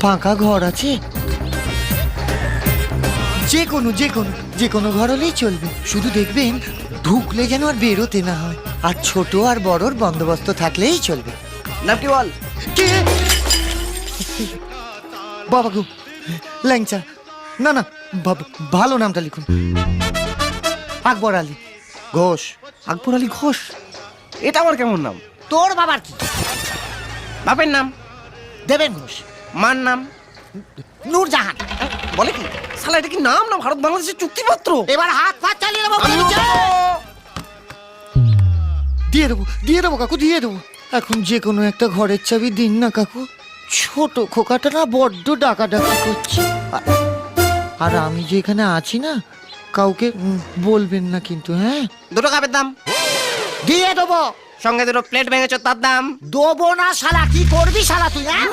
ফাঁকা ঘর আছে? যে কোনো ঘর হলেই চলবে, শুধু দেখবেন ঢুকলে যেন আর বেরোতে না হয়, আর ছোট আর বড়র বন্দোবস্ত থাকলেই চলবে। নাম কি বল? কে? বাবা গো, ল্যাংচা। না না, ভালো নামটা লিখুন, আকবর আলী ঘোষ। আকবর আলী ঘোষ? এটা আমার কেমন নাম? তোর বাবার কি? বাপের নাম দেবেন ঘোষ। মার নাম নূরজাহান। বলে কি শালা, এটা কি নাম না ভারত বাংলাদেশের চুক্তিপত্র? এবার হাত ফাত চালিয়ে দেবো। দিয়ে দেবো কাকু, দিয়ে দেবো। এখন যে কোনো একটা ঘরের চাবি দিন না কাকু, ছোট খোকাটা না বড্ড ডাকাডাকি করছে। আর আমি যে এখানে আছি না, কাউকে বলবেন না কিন্তু, হ্যাঁ? দুটো কাপের দাম দিয়ে দেবো। সঙ্গে দুটো প্লেট ভেঙেছ, তার দাম দেবো না শালা, কি করবি শালা তুই, হ্যাঁ?